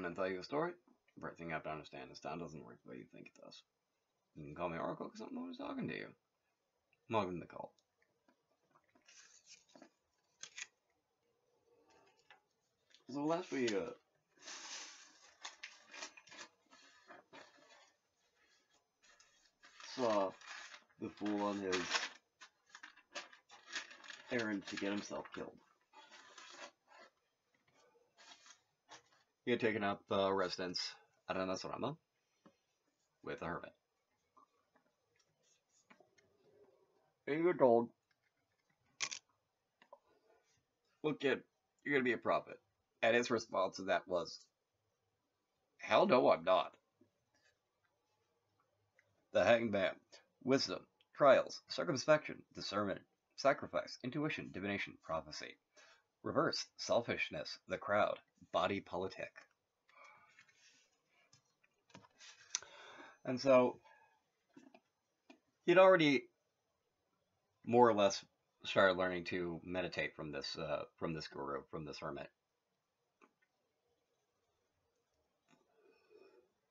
I'm going to tell you a story. The first thing you have to understand is time doesn't work the way you think it does. You can call me Oracle because I'm always talking to you. Welcome to the call. So last we saw the fool on his errand to get himself killed. He had taken up residence at an asrama with a hermit. And you were told, look kid, you're going to be a prophet. And his response to that was, hell no, I'm not. The hangman, wisdom, trials, circumspection, discernment, sacrifice, intuition, divination, prophecy. Reverse, selfishness, the crowd, body politic. And so, he'd already more or less started learning to meditate from this guru, from this hermit.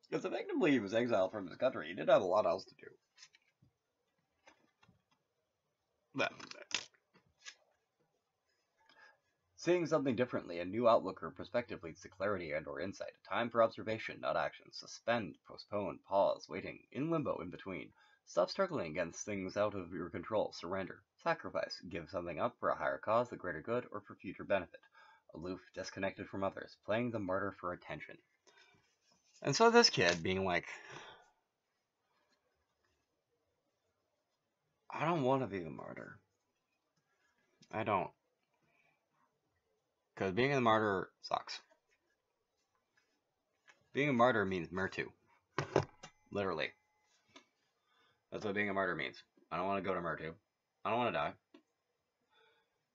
Because effectively he was exiled from his country. He didn't have a lot else to do. That was it. Seeing something differently, a new outlook or perspective leads to clarity and or insight. Time for observation, not action. Suspend, postpone, pause, waiting, in limbo, in between. Stop struggling against things out of your control. Surrender. Sacrifice. Give something up for a higher cause, the greater good, or for future benefit. Aloof, disconnected from others. Playing the martyr for attention. And so this kid being like, I don't want to be a martyr. I don't. Because being a martyr sucks. Being a martyr means murtu. Literally. That's what being a martyr means. I don't want to go to murtu. I don't want to die.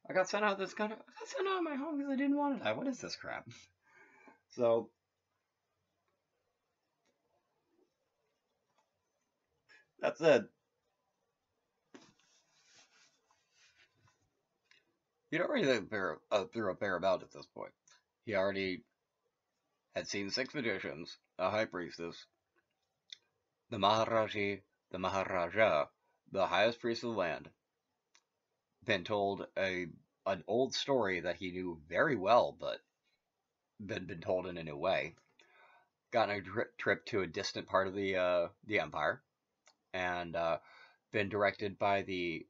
I got sent out of this country. I got sent out of my home because I didn't want to die. What is this crap? So, that said, he'd already through a fair amount at this point. He already had seen 6 magicians, a high priestess, the Maharaji, the Maharaja, the highest priest of the land, been told an old story that he knew very well, but been told in a new way. Gotten a trip to a distant part of the empire, and been directed by the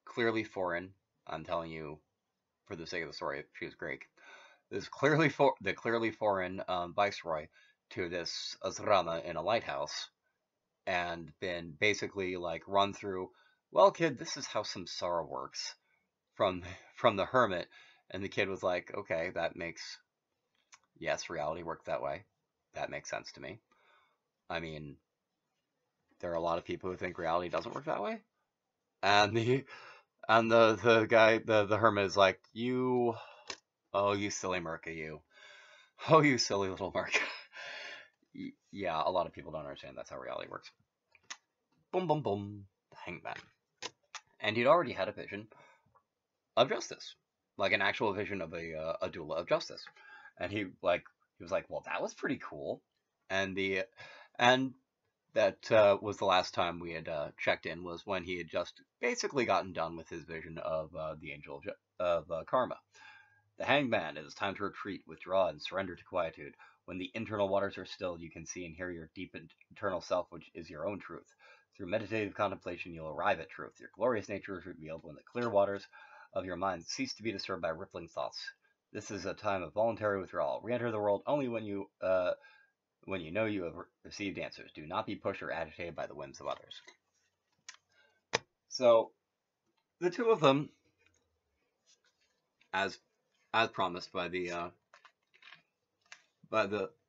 clearly foreign. I'm telling you, for the sake of the story, she was Greek. This clearly foreign viceroy to this asrama in a lighthouse, and been basically like run through. Well, kid, this is how samsara works from the hermit, and the kid was like, okay, that makes yes, reality works that way. That makes sense to me. I mean, there are a lot of people who think reality doesn't work that way, and the guy, the hermit is like, you silly merca, you. Oh, you silly little merca. Yeah, a lot of people don't understand that's how reality works. Boom, boom, boom. The hangman. And he'd already had a vision of justice. Like an actual vision of a doula of justice. And he was like, well, that was pretty cool. And that was the last time we had checked in, was when he had just basically gotten done with his vision of the angel of karma. The hangman, it is time to retreat, withdraw, and surrender to quietude. When the internal waters are stilled, you can see and hear your deep internal self, which is your own truth. Through meditative contemplation, you'll arrive at truth. Your glorious nature is revealed when the clear waters of your mind cease to be disturbed by rippling thoughts. This is a time of voluntary withdrawal. Re-enter the world only when you know you have received answers. Do not be pushed or agitated by the whims of others. So, the two of them, as promised by the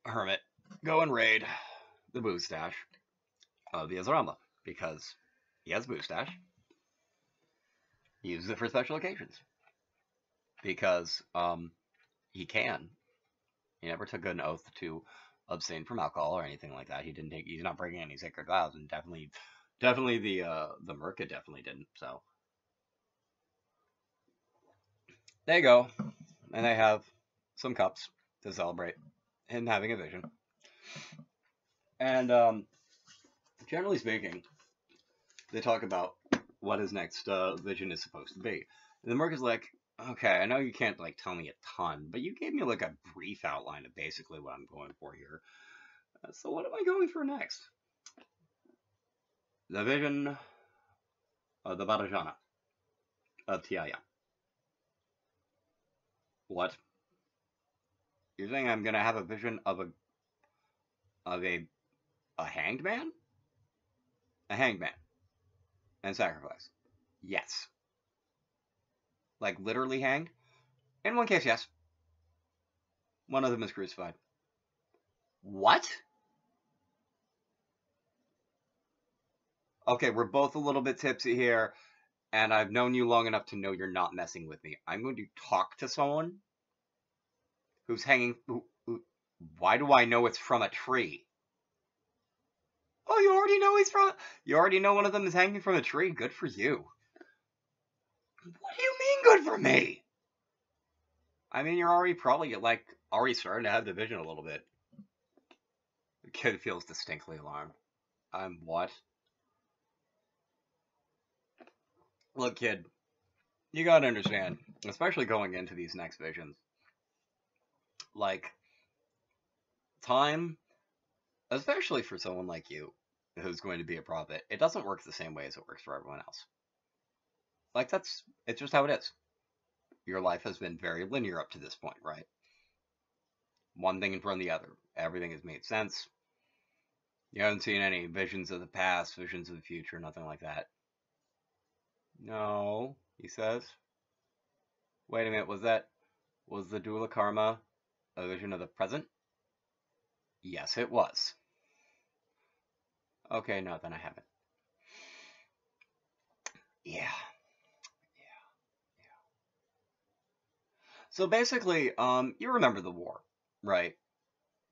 hermit, go and raid the booze stash of the asrama, because he has a booze stash. He uses it for special occasions, because he can. He never took an oath to abstain from alcohol or anything like that. He's not breaking any sacred vows, and definitely the merca definitely didn't. So they go, and they have some cups to celebrate him having a vision. And generally speaking, they talk about what his next vision is supposed to be. And the Merc is like, okay, I know you can't like tell me a ton, but you gave me like a brief outline of basically what I'm going for here. So what am I going for next? The vision of the baddhajana of tyAya. What? You're saying I'm gonna have a vision of a hanged man? A hanged man. And sacrifice. Yes. Like literally hanged? In one case, yes. One of them is crucified. What? Okay, we're both a little bit tipsy here, and I've known you long enough to know you're not messing with me. I'm going to talk to someone who's hanging. Why do I know it's from a tree? Oh, you already know he's from. You already know one of them is hanging from a tree. Good for you. What do you mean, good for me? I mean, you're already probably like already starting to have the vision a little bit. The kid feels distinctly alarmed. I'm what? Look, kid, you gotta understand, especially going into these next visions, like, time, especially for someone like you, who's going to be a prophet, it doesn't work the same way as it works for everyone else. Like, it's just how it is. Your life has been very linear up to this point, right? One thing in front of the other. Everything has made sense. You haven't seen any visions of the past, visions of the future, nothing like that. No, he says. Wait a minute, was the Dula Karma a vision of the present? Yes, it was. Okay, no, then I haven't. Yeah. So basically, you remember the war, right?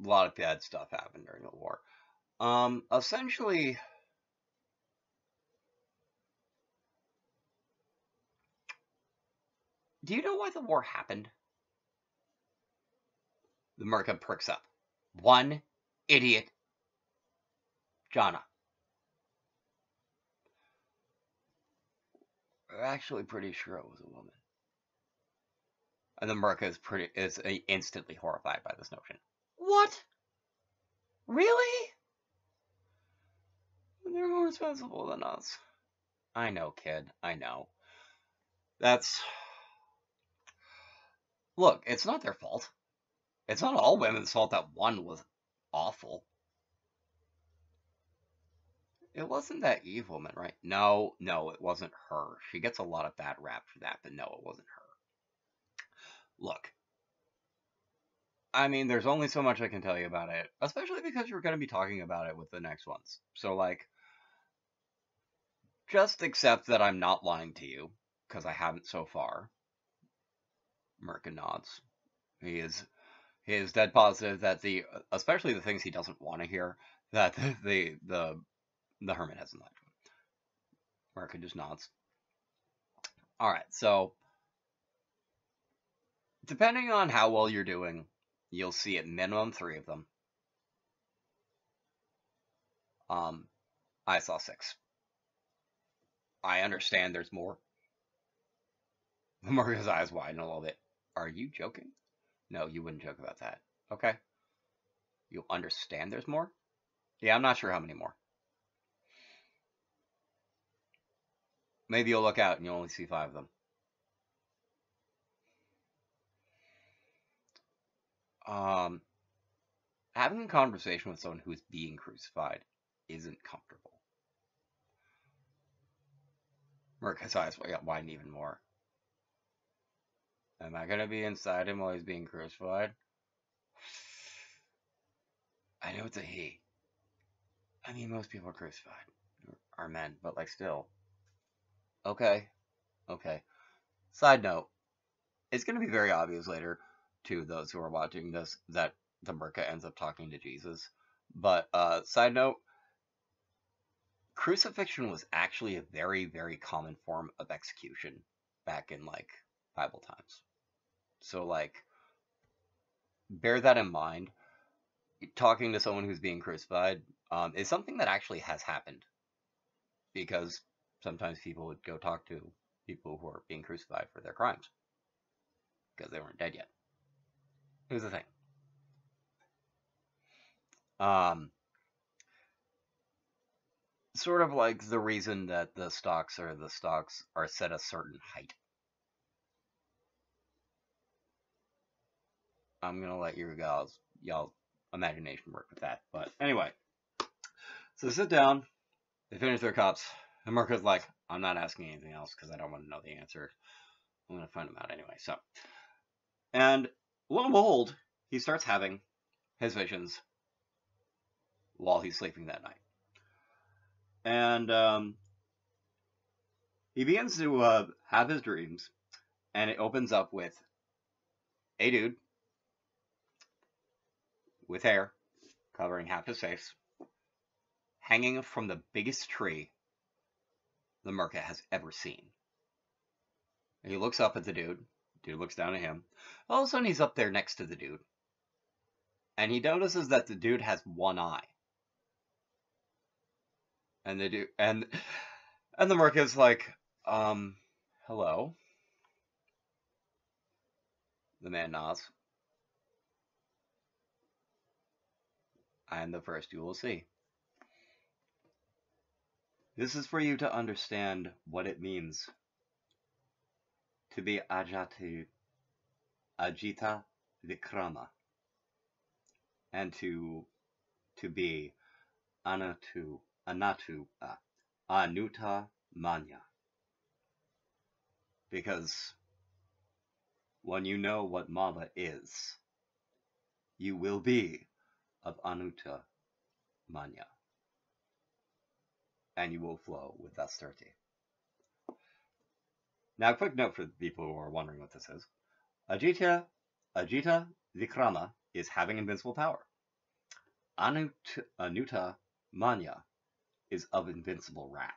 A lot of bad stuff happened during the war. Essentially, do you know why the war happened? The Merca perks up. One idiot, Jana. We're actually pretty sure it was a woman. And the Merca is instantly horrified by this notion. What? Really? They're more responsible than us. I know, kid. I know. Look, it's not their fault. It's not all women's fault that one was awful. It wasn't that Eve woman, right? No, it wasn't her. She gets a lot of bad rap for that, but no, it wasn't her. Look, I mean, there's only so much I can tell you about it, especially because you're going to be talking about it with the next ones. So, like, just accept that I'm not lying to you, because I haven't so far. Merkin nods. He is dead positive that especially the things he doesn't want to hear, that the hermit hasn't lied to him. Merkin just nods. Alright, so depending on how well you're doing, you'll see at minimum 3 of them. I saw 6. I understand there's more. Mario's eyes widen a little bit. Are you joking? No, you wouldn't joke about that. Okay. You understand there's more? Yeah, I'm not sure how many more. Maybe you'll look out and you'll only see 5 of them. Having a conversation with someone who is being crucified isn't comfortable. Merca's eyes widen even more. Am I gonna be inside him while he's being crucified? I know it's a he. I mean, most people are crucified. Are men, but like still. Okay. Side note, it's gonna be very obvious later to those who are watching this that the Merca ends up talking to Jesus. But side note, crucifixion was actually a very, very common form of execution back in like Bible times. So like bear that in mind. talking to someone who's being crucified is something that actually has happened, because sometimes people would go talk to people who are being crucified for their crimes because they weren't dead yet. Here's the thing. Sort of like the reason that the stocks are set a certain height. I'm gonna let y'all imagination work with that. But anyway, so they sit down, they finish their cups, and Mirka's like, I'm not asking anything else because I don't want to know the answer. I'm gonna find them out anyway. So, and lo and behold, he starts having his visions while he's sleeping that night. And he begins to have his dreams, and it opens up with a dude with hair covering half his face, hanging from the biggest tree the Mirka has ever seen. He looks up at the dude. Dude looks down at him. All of a sudden, he's up there next to the dude, and he notices that the dude has one eye. And the dude and the Mirka's like, hello. The man nods. I am the first you will see. This is for you to understand what it means to be Ajita Vikrama, and to be Anuta Manya. Because when you know what Mala is, you will be of Anuta Manya, and you will flow with austerity. Now, a quick note for the people who are wondering what this is. Ajita Vikrama is having invincible power. Anuta Manya is of invincible wrath.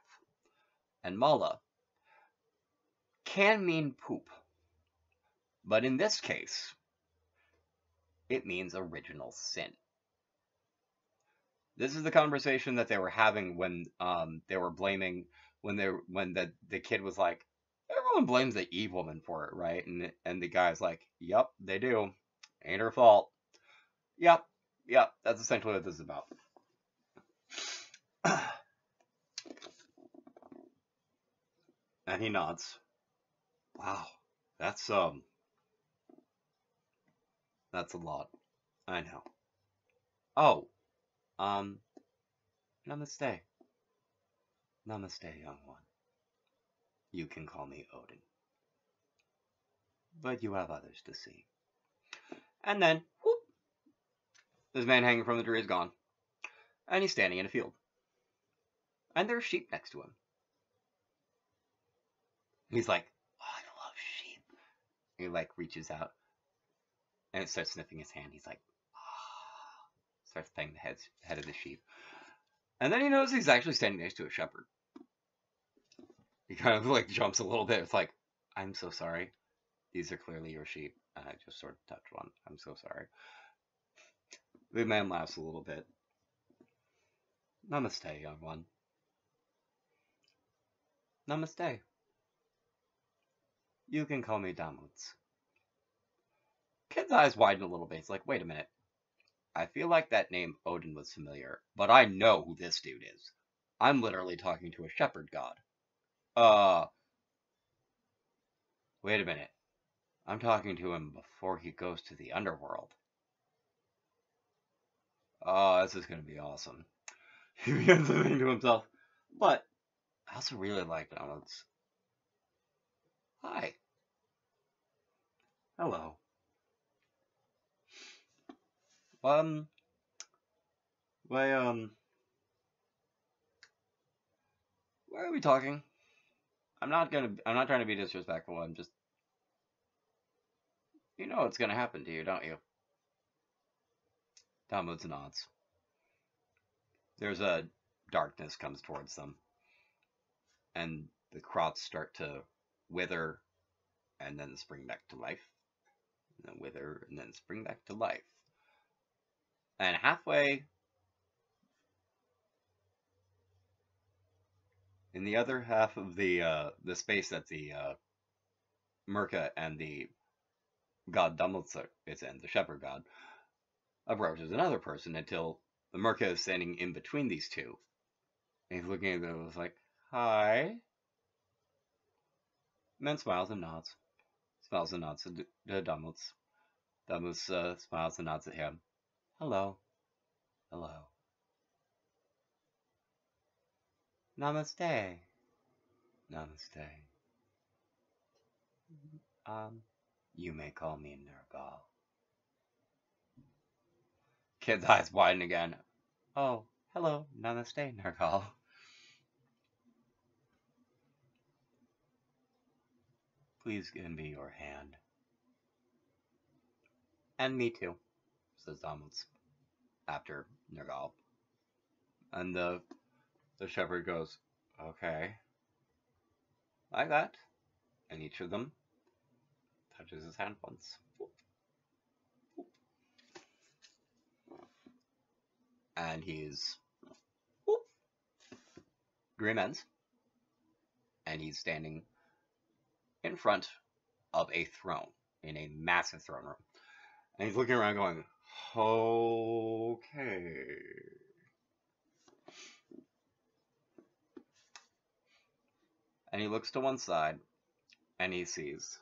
And Mala can mean poop, but in this case, it means original sin. This is the conversation that they were having when they were blaming when the kid was like, everyone blames the Eve woman for it, right? And the guy's like, yep, they do. Ain't her fault. Yep, that's essentially what this is about. And he nods. Wow, that's a lot. I know. Oh, namaste. Namaste, young one. You can call me Odin. But you have others to see. And then, whoop, this man hanging from the tree is gone. And he's standing in a field. And there's sheep next to him. He's like, oh, I love sheep. And he like reaches out and it starts sniffing his hand. He's like, oh. Starts playing the head of the sheep. And then he knows he's actually standing next to a shepherd. He kind of like jumps a little bit. It's like, I'm so sorry. These are clearly your sheep. And I just sort of touched one. I'm so sorry. The man laughs a little bit. Namaste, young one. Namaste. You can call me Damuts. Kid's eyes widen a little bit. He's like, wait a minute. I feel like that name Odin was familiar, but I know who this dude is. I'm literally talking to a shepherd god. Wait a minute. I'm talking to him before he goes to the underworld. Oh, this is going to be awesome. He begins to think to himself, but I also really like Damuts. Hi. Hello. Why are we talking? I'm not trying to be disrespectful. I'm just, you know what's gonna happen to you, don't you? Damuts nods. There's a darkness comes towards them, and the crops start to wither, and then spring back to life, and then wither, and then spring back to life. And halfway in the other half of the space that the Merca and the god Dumbledore is in, the shepherd god, approaches another person until the Merca is standing in between these two. And he's looking at them and was like, hi. And then smiles and nods. Smiles and nods to Dumbledore. Dumbledore smiles and nods at him. Hello. Hello. Namaste. Namaste. You may call me Nergal. Kid's eyes widen again. Oh, hello. Namaste, Nergal. Please give me your hand. And me too, says Donald after Nergal. And the shepherd goes, okay. Like that. And each of them touches his hand once. And he's Grim ends. And he's standing in front of a throne in a massive throne room. And he's looking around going, okay. And he looks to one side and he sees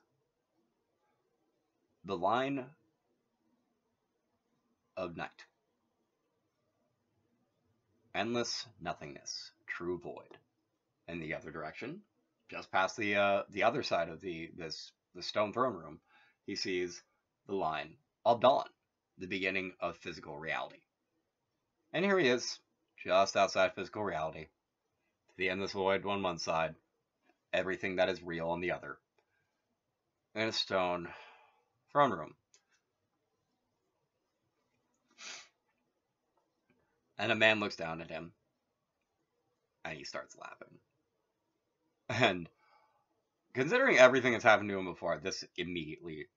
the line of night. Endless nothingness, true void. In the other direction, just past the other side of the stone throne room, he sees the line of dawn, the beginning of physical reality. And here he is, just outside physical reality, the endless void on one side, everything that is real on the other, in a stone throne room. And a man looks down at him, and he starts laughing. And considering everything that's happened to him before, this immediately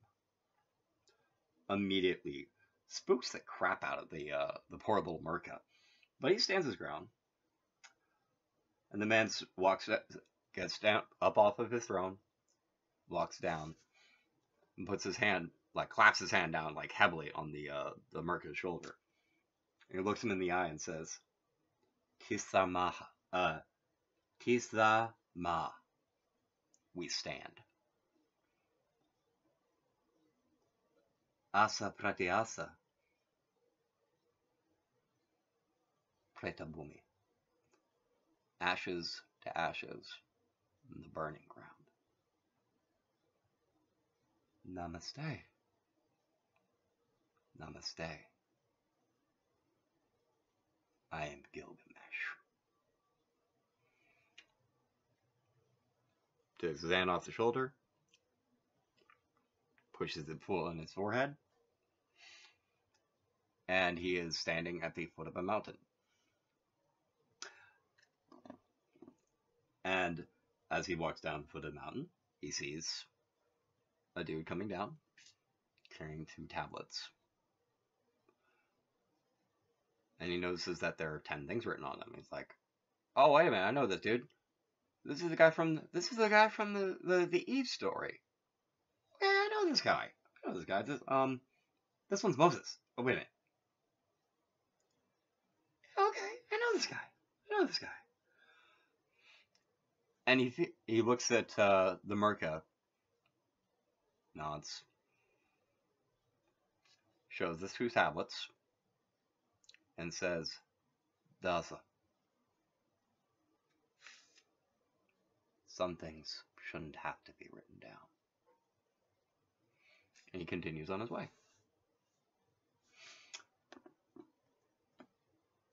spooks the crap out of the poor little Merca. But he stands his ground, and the man gets down up off of his throne, walks down, and puts his hand, claps his hand down heavily on the Merca's shoulder. And he looks him in the eye and says, Kisama, Kisama, we stand. Asa pratyasa, pretabhumi. Ashes to ashes in the burning ground. Namaste. Namaste. I am Gilgamesh. Takes his hand off the shoulder, pushes it full on his forehead, and he is standing at the foot of a mountain. And as he walks down the foot of the mountain, he sees a dude coming down, carrying 2 tablets. And he notices that there are 10 things written on them. He's like, oh, wait a minute, I know this dude. This is the guy from the Eve story. Yeah, I know this guy. This one's Moses. Oh, wait a minute. Okay, I know this guy. And he looks at the Merca, nods, shows the 2 tablets, and says, Dasa. Some things shouldn't have to be written down. And he continues on his way.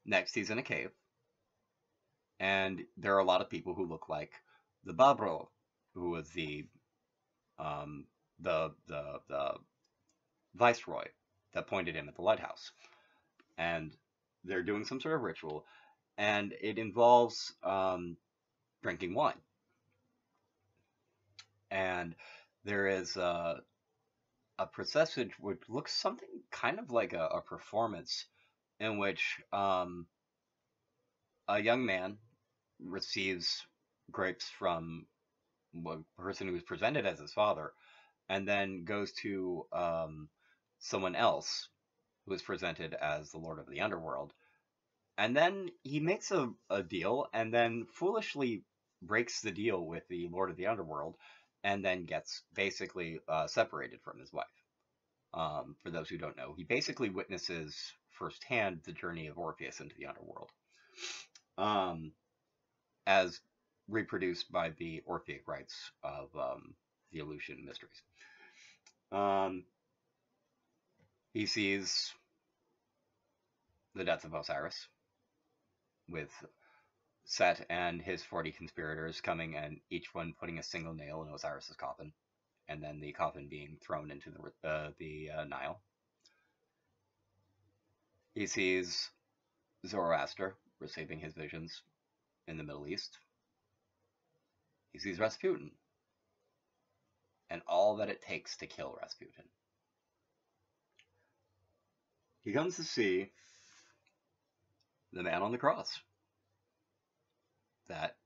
Next, he's in a cave. And there are a lot of people who look like the Babro, who was the viceroy that pointed him at the lighthouse. And they're doing some sort of ritual, and it involves drinking wine. And there is a procession which looks something kind of like a performance in which a young man receives grapes from a person who was presented as his father, and then goes to someone else who is presented as the Lord of the Underworld. And then he makes a deal and then foolishly breaks the deal with the Lord of the Underworld and then gets basically separated from his wife. For those who don't know, he basically witnesses firsthand the journey of Orpheus into the underworld, as reproduced by the Orphic rites of the Eleusinian mysteries. He sees the death of Osiris, with Set and his 40 conspirators coming and each one putting a single nail in Osiris's coffin, and then the coffin being thrown into the Nile. He sees Zoroaster receiving his visions in the Middle East. He sees Rasputin and all that it takes to kill Rasputin. He comes to see the man on the cross that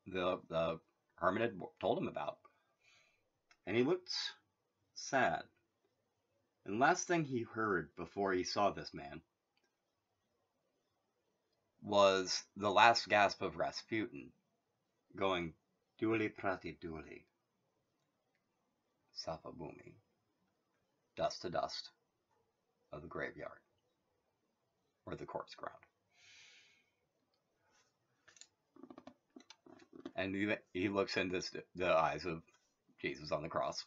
the hermit had told him about. And he looked sad. And the last thing he heard before he saw this man was the last gasp of Rasputin going, "Duli prati duli, Safabumi," dust to dust of the graveyard, or the corpse ground. And he looks into the eyes of Jesus on the cross.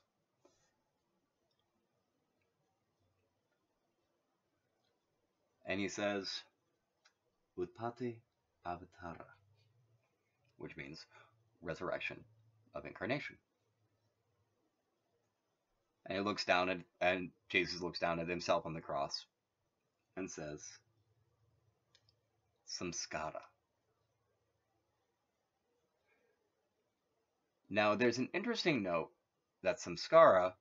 And he says, "Utpati avatara," which means resurrection of incarnation. And he looks down and Jesus looks down at himself on the cross and says, "Samskara." Now, there's an interesting note that samskara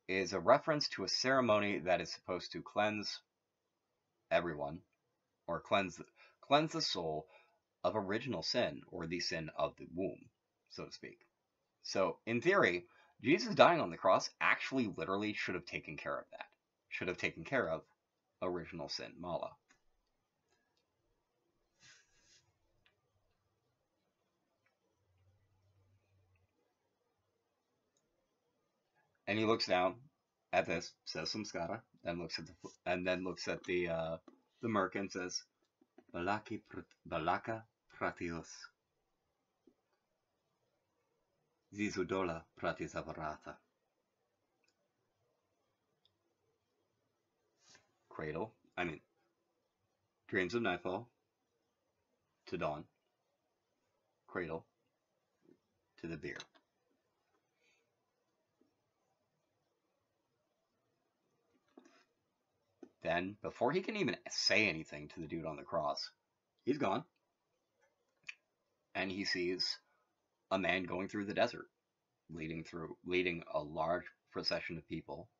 is a reference to a ceremony that is supposed to cleanse everyone, or cleanse the soul of original sin, or the sin of the womb, so to speak. So, in theory, Jesus dying on the cross actually literally should have taken care of that. Should have taken care of original sin, mala. And he looks down at this, says samskara, then looks at the merc and says, "Balaka pratios, Zisudola pratisavarata." Dreams of nightfall to dawn, cradle to the beer. Then, before he can even say anything to the dude on the cross, he's gone. And he sees a man going through the desert, leading a large procession of people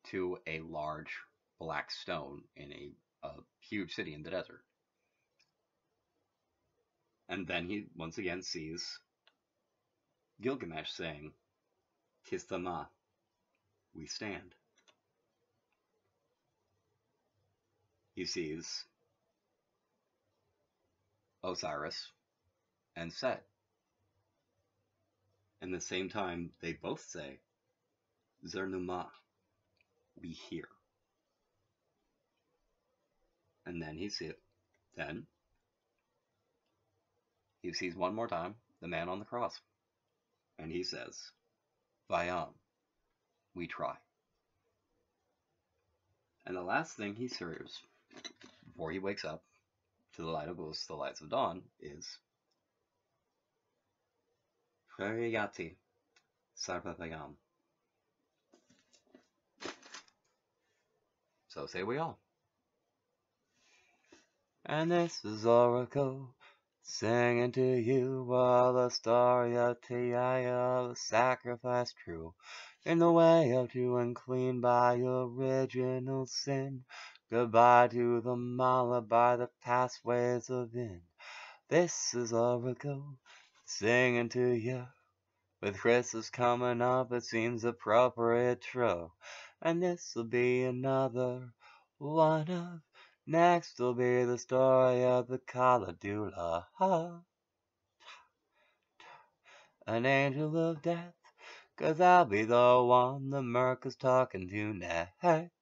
to a large black stone in a huge city in the desert. And then he once again sees Gilgamesh saying, "Kistama, we stand." He sees Osiris and Set. And at the same time, they both say, "Zernuma, we hear." And then he sees one more time the man on the cross. And he says, "Vayam, we try." And the last thing he hears before he wakes up to the light of Us, the lights of dawn, is Prayati Sarvavayam. So say we all. And this is Oracle singing to you while the story of tyAya, the sacrifice true. in the way of doing clean by original sin. Goodbye to the mala by the pathways of in. This is Oracle singing to you. With Christmas coming up, it seems appropriate, true. And this'll be another one of. Next'll be the story of the Caladula. An angel of death, 'cause I'll be the one the Merc is talking to next.